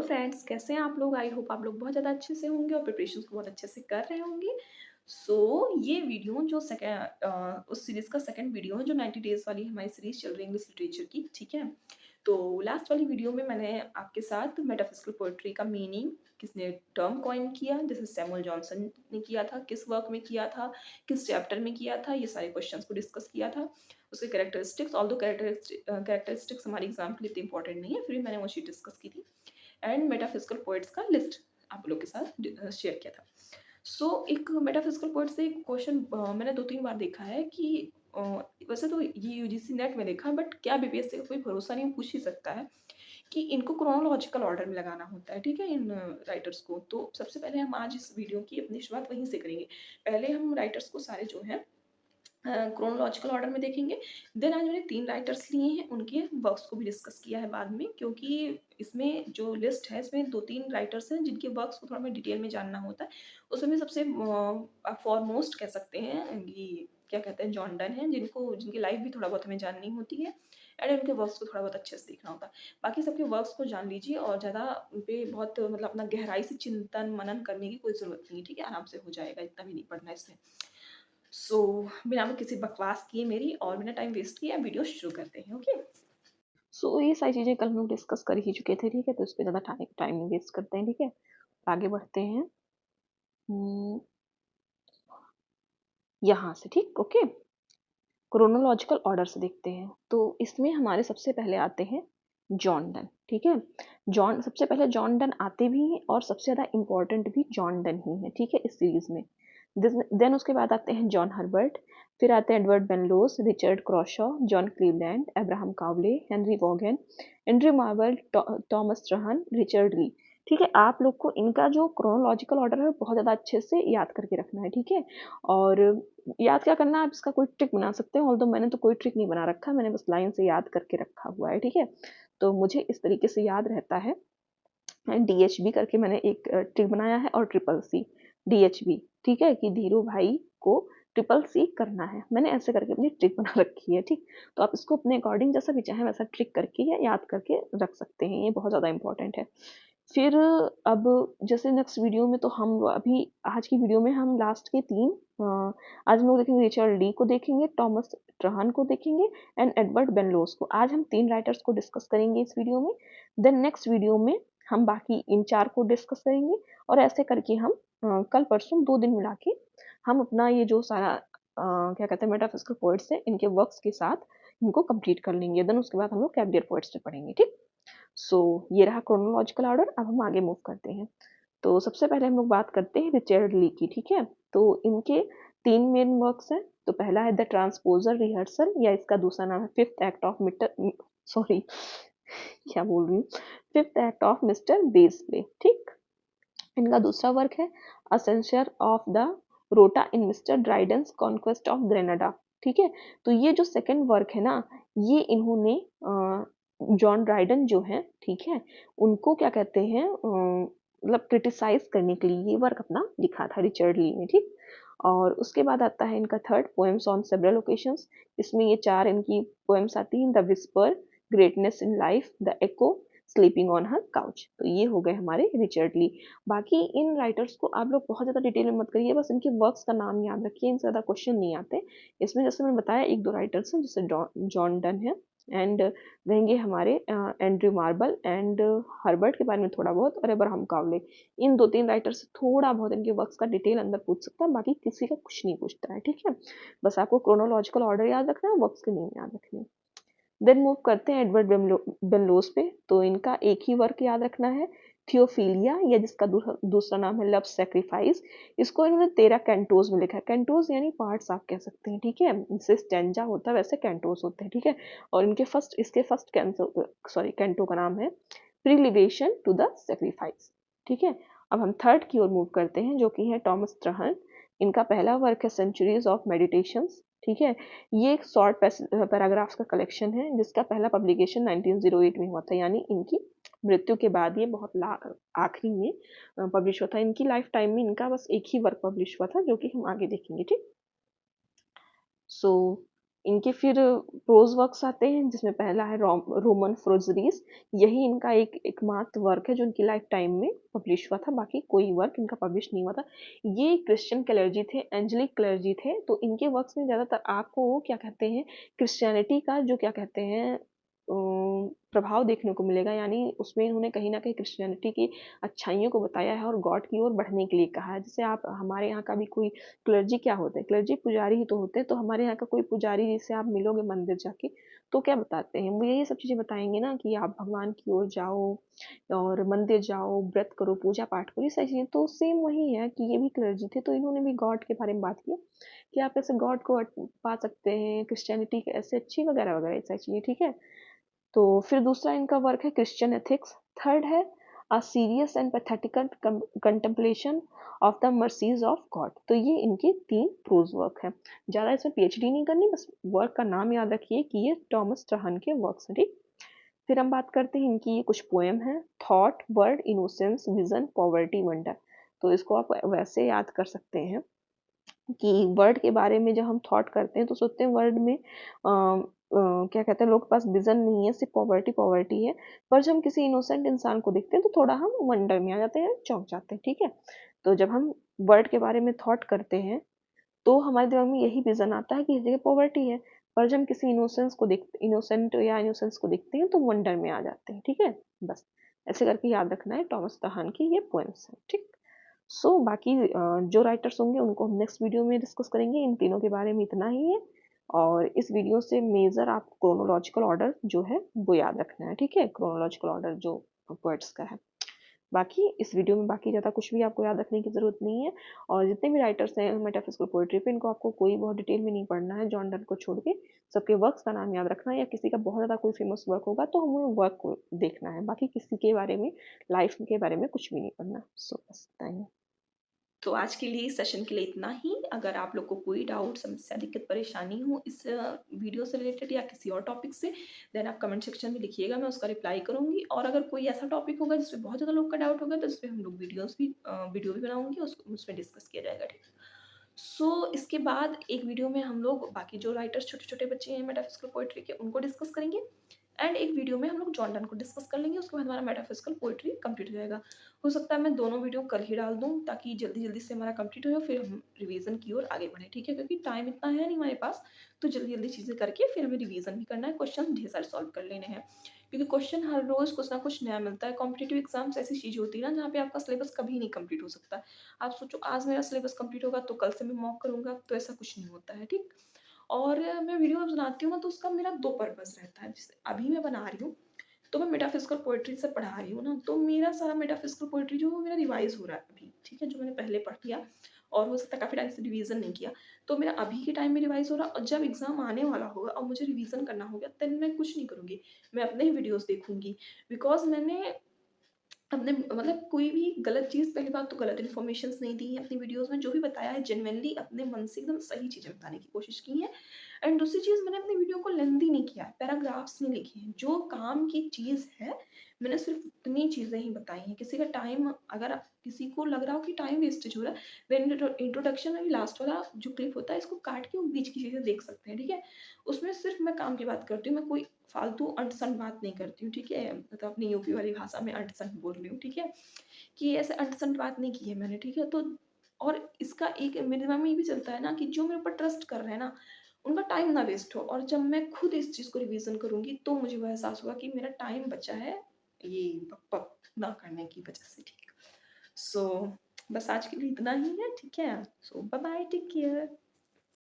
Friends, कैसे हैं आप लोग? आई होप आप लोग बहुत ज़्यादा अच्छे से होंगे और प्रिपरेशंस को बहुत अच्छे से कर रहे होंगे। ये वीडियो जो उस सीरीज़ का सेकंड वीडियो है जो 90 डेज़ वाली हमारी सीरीज़ चल रही है इंग्लिश लिटरेचर की, ठीक है? तो लास्ट वाली वीडियो में मैंने आपके साथ मेटाफिज़िकल पोएट्री का मीनिंग, किसने टर्म कॉइन किया, जैसे सैमुअल जॉनसन ने किया था, किस वर्क में किया था, किस चैप्टर में किया था, ये सारे क्वेश्चंस को डिस्कस किया था। उसके कैरेक्टरिस्टिक्स, ऑल्दो कैरेक्टरिस्टिक्स हमारे एग्ज़ाम के लिए इतनी इंपॉर्टेंट नहीं है, फिर भी मैंने वो चीज़ डिस्कस की थी। एंड मेटाफिजिकल पोएट्स का लिस्ट आप लोग के साथ शेयर किया था। एक मेटाफिजिकल पोएट से एक क्वेश्चन मैंने 2-3 बार देखा है कि अ, वैसे तो ये यूजीसी नेट में देखा, बट क्या बीपीएससी का कोई भरोसा नहीं, पूछ ही सकता है कि इनको क्रोनोलॉजिकल ऑर्डर में लगाना होता है, ठीक है? इन राइटर्स को। तो सबसे पहले हम आज इस वीडियो की अपनी शुरुआत वहीं से करेंगे। पहले हम राइटर्स को सारे जो हैं क्रोनोलॉजिकल ऑर्डर में देखेंगे। देन आज मैंने 3 राइटर्स लिए हैं, उनके वर्क्स को भी डिस्कस किया है बाद में, क्योंकि इसमें जो लिस्ट है इसमें 2-3 राइटर्स हैं जिनके वर्क्स को थोड़ा हमें डिटेल में जानना होता है। उसमें सबसे आप फॉरमोस्ट कह सकते हैं कि क्या कहते हैं, जॉन डन हैं, जिनकी लाइफ भी थोड़ा बहुत हमें जाननी होती है एंड उनके वर्क्स को थोड़ा बहुत अच्छे से देखना होता है। बाकी सबके वर्क्स को जान लीजिए और ज़्यादा उन पे बहुत मतलब अपना गहराई से चिंतन मनन करने की कोई ज़रूरत नहीं है, ठीक है? आराम से हो जाएगा, इतना भी नहीं पढ़ना है इसमें। सो बिना किसी बकवास किए मेरी और बिना टाइम वेस्ट किए अब वीडियो शुरू करते हैं, ओके? ये सारी चीज़ें कल हम लोग डिस्कस कर ही चुके थे, ठीक है? तो इस पे ज़्यादा टाइम नहीं वेस्ट करते हैं, ठीक है? आगे बढ़ते हैं। उम, यहाँ से, ठीक, ओके? क्रोनोलॉजिकल ऑर्डर से देखते हैं। तो इसमें हमारे सबसे पहले आते हैं जॉन डन, ठीक है? सबसे पहले जॉन डन आते भी हैं और सबसे ज़्यादा इम्पोर्टेंट भी जॉन डन ही है, ठीक है, इस सीरीज़ में। देन उसके बाद आते हैं जॉन हर्बर्ट, फिर आते हैं Edward Benlowes, Richard Crashaw, John Cleveland, Abraham Cowley, Henry Vaughan, Andrew Marvell, Thomas Traherne, Richard Leigh. ठीक है, आप लोग को इनका जो क्रोनोलॉजिकल ऑर्डर है बहुत ज़्यादा अच्छे से याद करके रखना है, ठीक है? और याद क्या करना है, आप इसका कोई ट्रिक बना सकते हैं, ऑल्दो मैंने तो कोई ट्रिक नहीं बना रखा, मैंने बस लाइन से याद करके रखा हुआ है, ठीक है? तो मुझे इस तरीके से याद रहता है। डीएचबी करके मैंने एक ट्रिक बनाया है और ट्रिपल सी डीएचबी, ठीक है, कि धीरू भाई को ट्रिपल सी करना है, मैंने ऐसे करके अपनी ट्रिक बना रखी है, ठीक? तो आप इसको अपने अकॉर्डिंग जैसा भी चाहें वैसा ट्रिक करके या याद करके रख सकते हैं, ये बहुत ज़्यादा इंपॉर्टेंट है। फिर अब जैसे नेक्स्ट वीडियो में तो हम अभी आज की वीडियो में हम लास्ट के 3 आज हम लोग देखेंगे, रिचर्ड ली को देखेंगे, थॉमस ट्रहन को देखेंगे एंड एडवर्ड बेनलोस को। आज हम 3 राइटर्स को डिस्कस करेंगे इस वीडियो में। देन नेक्स्ट वीडियो में हम बाकी इन 4 को डिस्कस करेंगे और ऐसे करके हम कल परसों 2 दिन मिला के हम अपना ये जो सारा क्या कहते हैं मेटाफिजिकल पोएट्स हैं इनके वर्क्स के साथ इनको कंप्लीट कर लेंगे। देन उसके बाद हम लोग कैबिलियर पोएट्स पे पढ़ेंगे, ठीक? ये रहा क्रोनोलॉजिकल ऑर्डर। अब हम आगे मूव करते हैं। तो सबसे पहले हम लोग बात करते हैं रिचर्ड ली की, ठीक है? तो इनके 3 मेन वर्क्स हैं। तो पहला है द ट्रांसपोज़र रिहर्सल, या इसका दूसरा नाम है फिफ्थ एक्ट ऑफ सॉरी क्या बोल रही हूँ, fifth act of mister base play, ठीक? इनका दूसरा वर्क है असेंशन ऑफ द रोटा इन मिस्टर ड्राइडेंस कॉन्क्वेस्ट ऑफ ग्रेनाडा, ठीक है? तो ये जो सेकंड वर्क है ना, ये इन्होंने जॉन ड्राइडन जो है, ठीक है, उनको क्या कहते हैं मतलब क्रिटिसाइज करने के लिए ये वर्क अपना लिखा था रिचर्ड ली ने, ठीक? और उसके बाद आता है इनका third poems on several occasions. इसमें ये 4 इनकी पोएम्स आती हैं, the whisper, greatness in life, the echo, sleeping on her couch. तो ये हो गए हमारे रिचर्ड ली। बाकी इन राइटर्स को आप लोग बहुत ज़्यादा डिटेल में मत करिए, बस इनके वर्क्स का नाम याद रखिए, इनसे ज़्यादा क्वेश्चन नहीं आते। इसमें जैसे मैंने बताया 1-2 राइटर्स हैं, जैसे जॉन डन है एंड रहेंगे हमारे एंड्रयू मार्बल एंड हर्बर्ट के बारे में थोड़ा बहुत, और अब्राहम कावले। इन 2-3 राइटर से थोड़ा बहुत इनके वर्क्स का डिटेल अंदर पूछ सकता है, बाकी किसी का कुछ नहीं पूछता है, ठीक है? बस आपको क्रोनोलॉजिकल ऑर्डर याद रखना है, वर्क्स के नेम याद रखने हैं। देन मूव करते हैं एडवर्ड बेनलोस पे। तो इनका एक ही वर्क याद रखना है, थियोफिलिया, या जिसका दूसरा नाम है लव सेक्रीफाइस। इसको इन्होंने 13 कैंटोज में लिखा है। कैंटोज यानी पार्ट्स आप कह सकते हैं, ठीक है? जैसे स्टेंजा होता है वैसे कैंटोज होते हैं, ठीक है? और इसके फर्स्ट कैंटो का नाम है प्रिलिवेशन टू द सेक्रीफाइस, ठीक है? अब हम थर्ड की ओर मूव करते हैं, जो कि है टॉमस ट्रहन। इनका पहला वर्क है सेंचुरीज ऑफ मेडिटेशंस, ठीक है? ये एक शॉर्ट पैराग्राफ्स का कलेक्शन है, जिसका पहला पब्लिकेशन 1908 में हुआ था, यानी इनकी मृत्यु के बाद ये बहुत आखिरी में पब्लिश हुआ था। इनकी लाइफ टाइम में इनका बस एक ही वर्क पब्लिश हुआ था, जो कि हम आगे देखेंगे, ठीक? सो इनके फिर प्रोज वर्क्स आते हैं, जिसमें पहला है रोमन फ्रोजरीज। यही इनका एकमात्र वर्क है जो इनकी लाइफ टाइम में पब्लिश हुआ था, बाकी कोई वर्क इनका पब्लिश नहीं हुआ था। ये क्रिश्चियन क्लर्जी थे, एंजेलिक क्लर्जी थे, तो इनके वर्क्स में ज़्यादातर आपको क्या कहते हैं, क्रिश्चियनिटी का जो क्या कहते हैं प्रभाव देखने को मिलेगा। यानी उसमें इन्होंने कहीं ना कहीं क्रिश्चियनिटी की अच्छाइयों को बताया है और गॉड की ओर बढ़ने के लिए कहा है। जैसे आप हमारे यहाँ का भी कोई क्लर्जी क्या होते हैं, क्लर्जी पुजारी ही तो होते हैं। तो हमारे यहाँ का कोई पुजारी जिससे आप मिलोगे मंदिर जाके, तो क्या बताते हैं, वो यही सब चीज़ें बताएंगे ना कि आप भगवान की ओर जाओ और मंदिर जाओ, व्रत करो, पूजा पाठ करो, ये सारी चीज़ें। तो सेम वही है कि ये भी क्लर्जी थे, तो इन्होंने भी गॉड के बारे में बात की कि आप ऐसे गॉड को पा सकते हैं, क्रिश्चियनिटी ऐसे अच्छी वगैरह वगैरह ये सारी चीज़ें, ठीक है। तो फिर दूसरा इनका वर्क है क्रिश्चियन एथिक्स। थर्ड है a serious and pathetical contemplation of the mercies of God. तो ये इनके 3 प्रोज वर्क हैं। ज़्यादा इसमें पीएचडी नहीं करनी, बस वर्क का नाम याद रखिए कि ये टॉमस ट्रहन के वर्क्स हैं, ठीक। फिर हम बात करते हैं इनकी ये कुछ पोएम है। Thought, word, innocence, vision, poverty, wonder. तो इसको आप वैसे याद कर सकते हैं कि वर्ड के बारे में जब हम थॉट करते हैं तो सोचते हैं वर्ड में क्या कहते हैं, लोग के पास विजन नहीं है, सिर्फ पॉवर्टी पॉवर्टी है। पर जब हम किसी इनोसेंट इंसान को देखते हैं तो थोड़ा हम वंडर में आ जाते हैं, चौंक जाते हैं, ठीक है। तो जब हम वर्ड के बारे में थॉट करते हैं तो हमारे दिमाग में यही विजन आता है कि इस जगह पॉवर्टी है। पर जब हम किसी इनोसेंट या इनोसेंस को देखते हैं तो वंडर में आ जाते हैं, ठीक है। बस ऐसे करके याद रखना है टॉमस टहान की ये पोएम्स हैं, ठीक। सो बाकी जो राइटर्स होंगे उनको हम नेक्स्ट वीडियो में डिस्कस करेंगे। इन तीनों के बारे में इतना ही है। और इस वीडियो से मेजर आप क्रोनोलॉजिकल ऑर्डर जो है वो याद रखना है, ठीक है। क्रोनोलॉजिकल ऑर्डर जो वर्ड्स का है। बाकी इस वीडियो में बाकी ज़्यादा कुछ भी आपको याद रखने की ज़रूरत नहीं है। और जितने भी राइटर्स हैं मेटाफिजिकल पोएट्री पे, इनको आपको कोई बहुत डिटेल में नहीं पढ़ना है, जॉन डन को छोड़ के। सबके वर्क्स का नाम याद रखना है, या किसी का बहुत ज़्यादा कोई फेमस वर्क होगा तो हमें वर्क को देखना है, बाकी किसी के बारे में, लाइफ के बारे में कुछ भी नहीं पढ़ना। सो बस टाइम। तो आज के लिए सेशन के लिए इतना ही। अगर आप लोग को कोई डाउट, समस्या, दिक्कत, परेशानी हो इस वीडियो से रिलेटेड या किसी और टॉपिक से, देन आप कमेंट सेक्शन में लिखिएगा, मैं उसका रिप्लाई करूंगी। और अगर कोई ऐसा टॉपिक होगा जिसमें बहुत ज़्यादा लोग का डाउट होगा तो उस पर हम लोग वीडियो भी बनाऊंगी, उसमें डिस्कस किया जाएगा, ठीक है। इसके बाद एक वीडियो में हम लोग बाकी जो राइटर्स, छोटे छोटे बच्चे हैं मेटाफिजिकल पोएट्री के, उनको डिस्कस करेंगे। एंड एक वीडियो में हम लोग जॉन डन को डिस्कस कर लेंगे। उसके बाद हमारा मेटाफिजिकल पोएट्री कंप्लीट हो जाएगा। हो सकता है मैं दोनों वीडियो कल ही डाल दूँ ताकि जल्दी जल्दी से हमारा कंप्लीट हो जाए, फिर हम रिवीजन की ओर आगे बढ़े, ठीक है। क्योंकि टाइम इतना है नहीं हमारे पास, तो जल्दी जल्दी चीज़ें करके फिर हमें रिवीजन भी करना है, क्वेश्चन ढेर सारे सॉल्व कर लेने हैं। क्योंकि क्वेश्चन हर रोज कुछ ना कुछ नया मिलता है। कॉम्पिटेटिव एग्जाम्स ऐसी चीज़ होती है ना जहाँ पे आपका सिलेबस कभी नहीं कंप्लीट हो सकता। आप सोचो आज मेरा सिलेबस कंप्लीट होगा तो कल से मैं मॉक करूँगा, तो ऐसा कुछ नहीं होता है, ठीक। और मैं वीडियो बनाती हूँ ना तो उसका मेरा 2 पर्पस रहता है। जैसे अभी मैं बना रही हूँ, तो मैं मेटाफिजिकल पोएट्री से पढ़ा रही हूँ ना, तो मेरा सारा मेटाफिजिकल पोएट्री जो है वो मेरा रिवाइज़ हो रहा है अभी, ठीक है। जो मैंने पहले पढ़ लिया और हो सकता है काफ़ी टाइम से रिवीजन नहीं किया, तो मेरा अभी के टाइम में रिवाइज़ हो रहा है। और जब एग्ज़ाम आने वाला होगा और मुझे रिवीजन करना होगा, देन मैं कुछ नहीं करूँगी, मैं अपने ही वीडियोज़ देखूँगी। बिकॉज़ मैंने अपने मतलब कोई भी गलत चीज़, पहली बात तो गलत इन्फॉर्मेशंस नहीं दी है अपनी वीडियोज़ में। जो भी बताया है जेन्युइनली अपने मन से एकदम सही चीज़ें बताने की कोशिश की है। एंड दूसरी चीज़, मैंने अपनी वीडियो को लेंदी नहीं किया है, पैराग्राफ्स नहीं लिखे हैं। जो काम की चीज़ है, मैंने सिर्फ़ उतनी चीज़ें ही बताई हैं। किसी का टाइम, अगर किसी को लग रहा हो कि टाइम वेस्टेज हो रहा है, देन इंट्रोडक्शन और लास्ट वाला जो क्लिप होता है, इसको काट के वो बीच की चीज़ें देख सकते हैं, ठीक है। उसमें सिर्फ़ मैं काम की बात करती हूँ, मैं कोई फालतू अंट-संट बात नहीं करती हूँ, ठीक है। मतलब अपनी यूपी वाली भाषा में अंट-संट बोल रही हूँ, ठीक है। कि ऐसे अंट-संट बात नहीं की है मैंने, ठीक है। तो और इसका एक मेरे दिमाग में ये भी चलता है ना कि जो मेरे ऊपर ट्रस्ट कर रहे हैं ना, उनका टाइम ना वेस्ट हो। और जब मैं खुद इस चीज़ को रिवीजन करूँगी तो मुझे वो एहसास होगा कि मेरा टाइम बचा है ये बक-बक ना करने की वजह से, ठीक। सो बस आज के लिए इतना ही है, ठीक है। सो बाय बाय, टेक केयर।